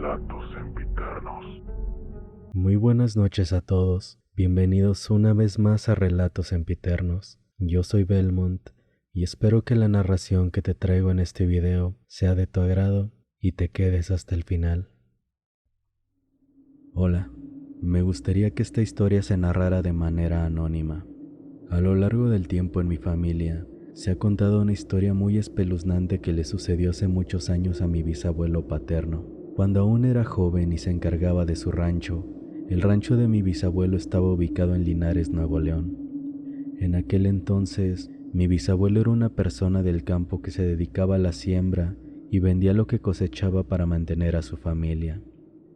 Relatos Sempiternos. Muy buenas noches a todos, bienvenidos una vez más a Relatos Sempiternos. Yo soy Belmont y espero que la narración que te traigo en este video sea de tu agrado y te quedes hasta el final. Hola, me gustaría que esta historia se narrara de manera anónima. A lo largo del tiempo en mi familia se ha contado una historia muy espeluznante que le sucedió hace muchos años a mi bisabuelo paterno. Cuando aún era joven y se encargaba de su rancho, el rancho de mi bisabuelo estaba ubicado en Linares, Nuevo León. En aquel entonces, mi bisabuelo era una persona del campo que se dedicaba a la siembra y vendía lo que cosechaba para mantener a su familia.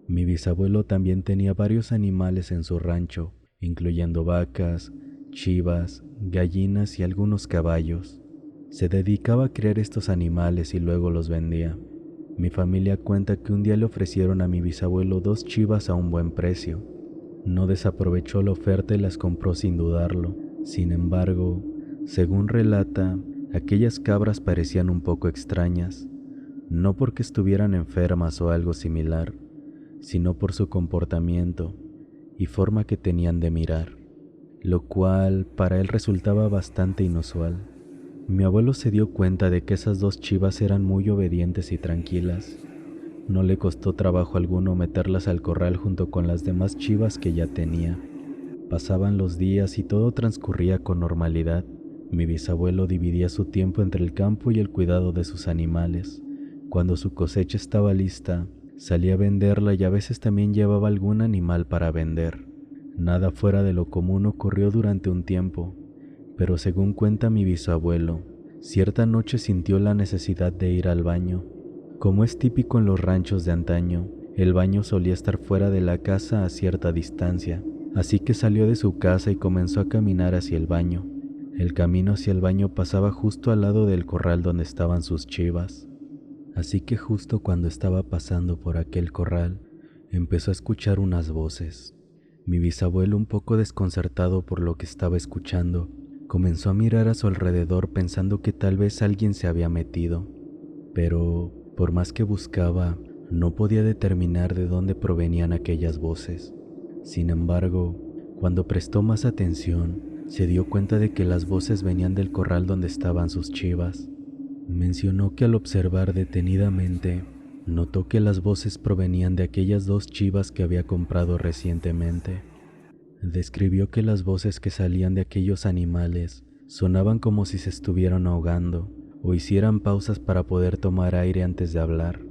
Mi bisabuelo también tenía varios animales en su rancho, incluyendo vacas, chivas, gallinas y algunos caballos. Se dedicaba a criar estos animales y luego los vendía. Mi familia cuenta que un día le ofrecieron a mi bisabuelo 2 chivas a un buen precio. No desaprovechó la oferta y las compró sin dudarlo. Sin embargo, según relata, aquellas cabras parecían un poco extrañas, no porque estuvieran enfermas o algo similar, sino por su comportamiento y forma que tenían de mirar, lo cual para él resultaba bastante inusual. Mi abuelo se dio cuenta de que esas 2 chivas eran muy obedientes y tranquilas. No le costó trabajo alguno meterlas al corral junto con las demás chivas que ya tenía. Pasaban los días y todo transcurría con normalidad. Mi bisabuelo dividía su tiempo entre el campo y el cuidado de sus animales. Cuando su cosecha estaba lista, salía a venderla y a veces también llevaba algún animal para vender. Nada fuera de lo común ocurrió durante un tiempo, pero según cuenta mi bisabuelo, cierta noche sintió la necesidad de ir al baño. Como es típico en los ranchos de antaño, el baño solía estar fuera de la casa a cierta distancia, así que salió de su casa y comenzó a caminar hacia el baño. El camino hacia el baño pasaba justo al lado del corral donde estaban sus chivas. Así que justo cuando estaba pasando por aquel corral, empezó a escuchar unas voces. Mi bisabuelo, un poco desconcertado por lo que estaba escuchando, comenzó a mirar a su alrededor pensando que tal vez alguien se había metido. Pero, por más que buscaba, no podía determinar de dónde provenían aquellas voces. Sin embargo, cuando prestó más atención, se dio cuenta de que las voces venían del corral donde estaban sus chivas. Mencionó que al observar detenidamente, notó que las voces provenían de aquellas 2 chivas que había comprado recientemente. Describió que las voces que salían de aquellos animales sonaban como si se estuvieran ahogando o hicieran pausas para poder tomar aire antes de hablar,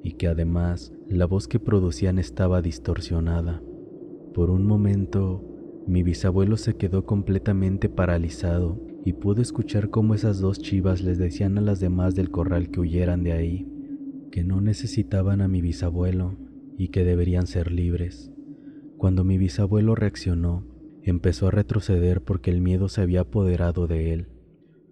y que además la voz que producían estaba distorsionada. Por un momento, mi bisabuelo se quedó completamente paralizado y pudo escuchar cómo esas 2 chivas les decían a las demás del corral que huyeran de ahí, que no necesitaban a mi bisabuelo y que deberían ser libres. Cuando mi bisabuelo reaccionó, empezó a retroceder porque el miedo se había apoderado de él.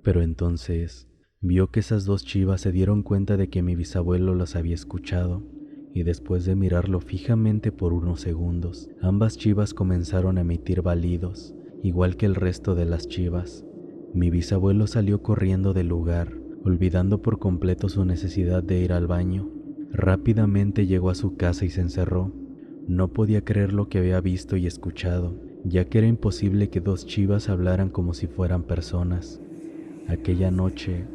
Pero entonces vio que esas 2 chivas se dieron cuenta de que mi bisabuelo las había escuchado, y después de mirarlo fijamente por unos segundos, ambas chivas comenzaron a emitir balidos, igual que el resto de las chivas. Mi bisabuelo salió corriendo del lugar, olvidando por completo su necesidad de ir al baño. Rápidamente llegó a su casa y se encerró. No podía creer lo que había visto y escuchado, ya que era imposible que 2 chivas hablaran como si fueran personas. Aquella noche,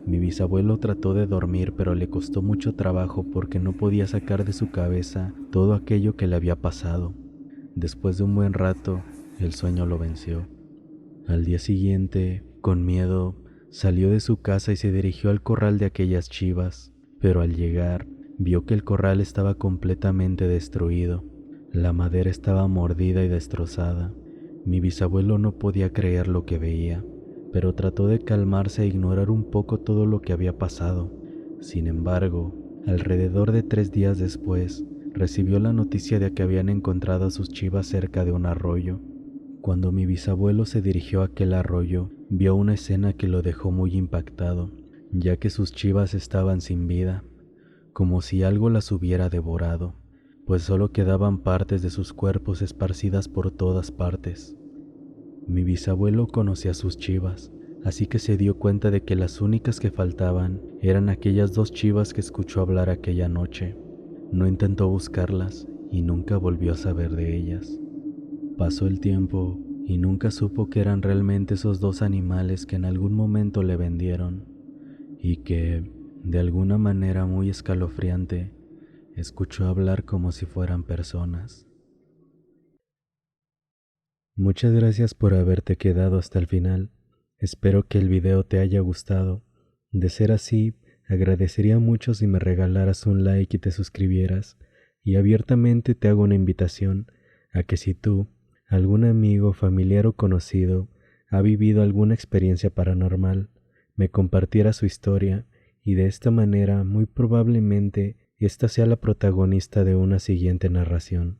mi bisabuelo trató de dormir, pero le costó mucho trabajo porque no podía sacar de su cabeza todo aquello que le había pasado. Después de un buen rato, el sueño lo venció. Al día siguiente, con miedo, salió de su casa y se dirigió al corral de aquellas chivas, pero al llegar, vio que el corral estaba completamente destruido. La madera estaba mordida y destrozada. Mi bisabuelo no podía creer lo que veía, pero trató de calmarse e ignorar un poco todo lo que había pasado. Sin embargo, alrededor de 3 días después, recibió la noticia de que habían encontrado a sus chivas cerca de un arroyo. Cuando mi bisabuelo se dirigió a aquel arroyo, vio una escena que lo dejó muy impactado, ya que sus chivas estaban sin vida, como si algo las hubiera devorado, pues solo quedaban partes de sus cuerpos esparcidas por todas partes. Mi bisabuelo conocía a sus chivas, así que se dio cuenta de que las únicas que faltaban eran aquellas 2 chivas que escuchó hablar aquella noche. No intentó buscarlas y nunca volvió a saber de ellas. Pasó el tiempo y nunca supo que eran realmente esos dos animales que en algún momento le vendieron y que, de alguna manera muy escalofriante, escuchó hablar como si fueran personas. Muchas gracias por haberte quedado hasta el final. Espero que el video te haya gustado. De ser así, agradecería mucho si me regalaras un like y te suscribieras. Y abiertamente te hago una invitación a que si tú, algún amigo, familiar o conocido, ha vivido alguna experiencia paranormal, me compartiera su historia y de esta manera muy probablemente esta sea la protagonista de una siguiente narración.